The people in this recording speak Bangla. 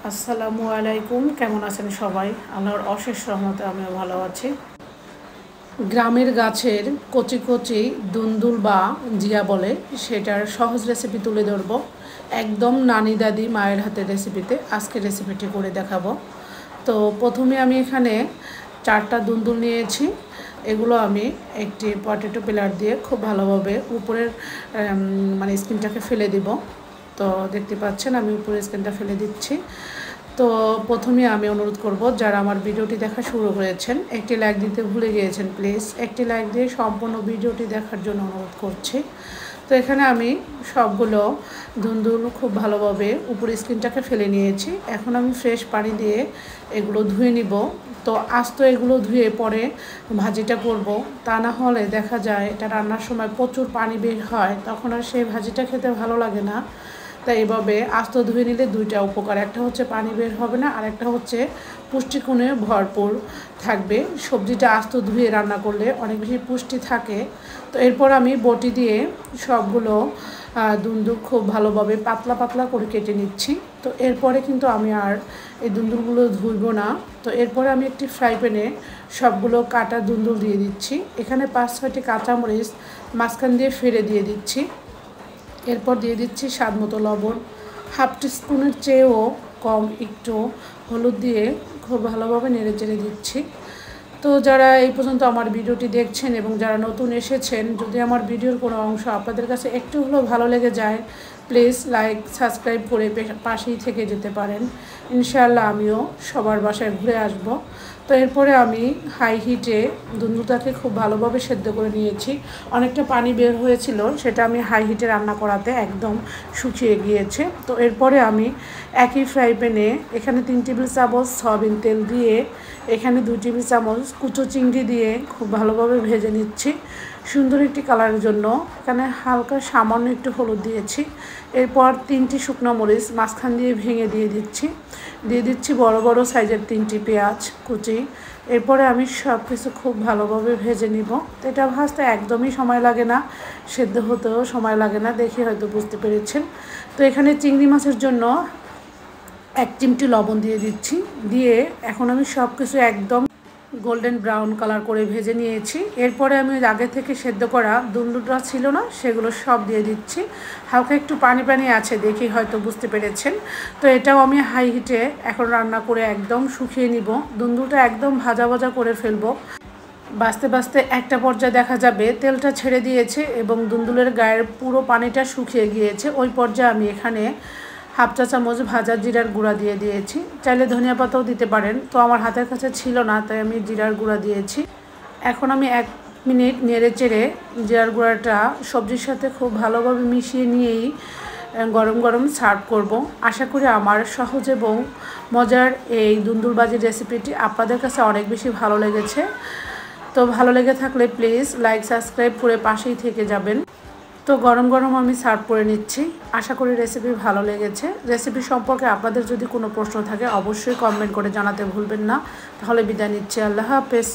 আসসালামু আলাইকুম। কেমন আছেন সবাই? আল্লাহর অশেষ রহমতে আমিও ভালো আছি। গ্রামের গাছের কচি কচি দুন্দুল বা জিয়া বলে, সেটার সহজ রেসিপি তুলে ধরব। একদম নানি দাদি মায়ের হাতের রেসিপিতে আজকে রেসিপিটি করে দেখাবো। তো প্রথমে আমি এখানে 4টা দুন্দুল নিয়েছি। এগুলো আমি একটি পটেটো পিলার দিয়ে খুব ভালোভাবে উপরের স্কিনটাকে ফেলে দিব। তো দেখতে পাচ্ছেন আমি উপরের স্কিনটা ফেলে দিচ্ছি। তো প্রথমে আমি অনুরোধ করব, যারা আমার ভিডিওটি দেখা শুরু করেছেন একটি লাইক দিতে ভুলে গিয়েছেন, প্লিজ একটি লাইক দিয়ে সম্পূর্ণ ভিডিওটি দেখার জন্য অনুরোধ করছি। তো এখানে আমি সবগুলো দুন্দুল খুব ভালোভাবে উপরে স্কিনটাকে ফেলে নিয়েছি। এখন আমি ফ্রেশ পানি দিয়ে এগুলো ধুয়ে নিব। তো আস্ত এগুলো ধুয়ে পরে ভাজিটা করব, তা না হলে দেখা যায় এটা রান্নার সময় প্রচুর পানি বের হয়, তখন আর সেই ভাজিটা খেতে ভালো লাগে না। তাই এভাবে আস্ত ধুয়ে নিলে দুইটা উপকার, একটা হচ্ছে পানি বের হবে না, আর একটা হচ্ছে পুষ্টিগুণে ভরপুর থাকবে। সবজিটা আস্ত ধুয়ে রান্না করলে অনেক বেশি পুষ্টি থাকে। তো এরপর আমি বটি দিয়ে সবগুলো দুন্দুল খুব ভালোভাবে পাতলা পাতলা করে কেটে নিচ্ছি। তো এরপরে কিন্তু আমি আর এই দুন্দুলগুলো ধুইব না। তো এরপরে আমি একটি ফ্রাই প্যানে সবগুলো কাটা দুন্দুল দিয়ে দিচ্ছি। এখানে 5-6টি কাঁচামরিচ মাঝখান দিয়ে ফেলে দিয়ে দিচ্ছি। এরপর দিয়ে দিচ্ছি স্বাদ মতো লবণ, হাফ টিস্পুনের চেয়েও কম একটু হলুদ দিয়ে খুব ভালোভাবে নেড়ে চেড়ে দিচ্ছি। তো যারা এই পর্যন্ত আমার ভিডিওটি দেখছেন এবং যারা নতুন এসেছেন, যদি আমার ভিডিওর কোনো অংশ আপনাদের কাছে একটু হলেও ভালো লেগে যায়, প্লিজ লাইক সাবস্ক্রাইব করে পাশেই থেকে যেতে পারেন। ইনশাআল্লাহ আমিও সবার বাসায় ঘুরে আসব। তো এরপরে আমি হাই হিটে দুন্দুলটাকে খুব ভালোভাবে সেদ্ধ করে নিয়েছি। অনেকটা পানি বের হয়েছিল, সেটা আমি হাই হিটে রান্না করাতে একদম শুকিয়ে গিয়েছে। তো এরপরে আমি একই ফ্রাই প্যানে এখানে 3 টেবিল চামচ সয়াবিন তেল দিয়ে এখানে 2 টেবিল চামচ কুচো চিংড়ি দিয়ে খুব ভালোভাবে ভেজে নিচ্ছি সুন্দর একটি কালারের জন্য। এখানে হালকা সামান্য একটু হলুদ দিয়েছি। এরপর 3টি শুকনো মরিচ মাঝখান দিয়ে ভেঙে দিয়ে দিচ্ছি বড় বড় সাইজের 3টি পেঁয়াজ কুচি। এরপরে আমি সব কিছু খুব ভালোভাবে ভেজে নিব। তো এটা ভাজতে একদমই সময় লাগে না, সেদ্ধ হতেও সময় লাগে না, দেখে হয়তো বুঝতে পেরেছেন। তো এখানে চিংড়ি মাছের জন্য 1 চিমটি লবণ দিয়ে দিচ্ছি। দিয়ে এখন আমি সব কিছু একদম গোল্ডেন ব্রাউন কালার করে ভেজে নিয়েছি। এরপরে আমি আগে থেকে সেদ্ধ করা দুন্দুলটা ছিল না, সেগুলো সব দিয়ে দিচ্ছি। হালকা একটু পানি পানি আছে, দেখি হয়তো বুঝতে পেরেছেন। তো এটাও আমি হাই হিটে এখন রান্না করে একদম শুকিয়ে নিব। দুন্দুলটা একদম ভাজা ভাজা করে ফেলবো। বাঁচতে বাঁচতে একটা পর্যায়ে দেখা যাবে তেলটা ছেড়ে দিয়েছে এবং দুন্দুলের গায়ের পুরো পানিটা শুকিয়ে গিয়েছে। ওই পর্যায়ে আমি এখানে হাফ চা চামচ ভাজা জিরার গুঁড়া দিয়ে দিয়েছি। চাইলে ধনিয়া পাতাও দিতে পারেন, তো আমার হাতের কাছে ছিল না, তাই আমি জিরার গুঁড়া দিয়েছি। এখন আমি 1 মিনিট নেড়ে চেড়ে জিরার গুঁড়াটা সবজির সাথে খুব ভালোভাবে মিশিয়ে নিয়েই গরম গরম সার্ভ করব। আশা করি আমার সহজ এবং মজার এই দুন্দুল ভাজির রেসিপিটি আপনাদের কাছে অনেক বেশি ভালো লেগেছে। তো ভালো লেগে থাকলে প্লিজ লাইক সাবস্ক্রাইব করে পাশেই থেকে যাবেন। তো গরম গরম আমি সার্ভ করে নিচ্ছি। আশা করি রেসিপি ভালো লেগেছে। রেসিপি সম্পর্কে আপনাদের যদি কোনো প্রশ্ন থাকে অবশ্যই কমেন্ট করে জানাতে ভুলবেন না। তাহলে বিদায় নিচ্ছি। আল্লাহ হাফেজ।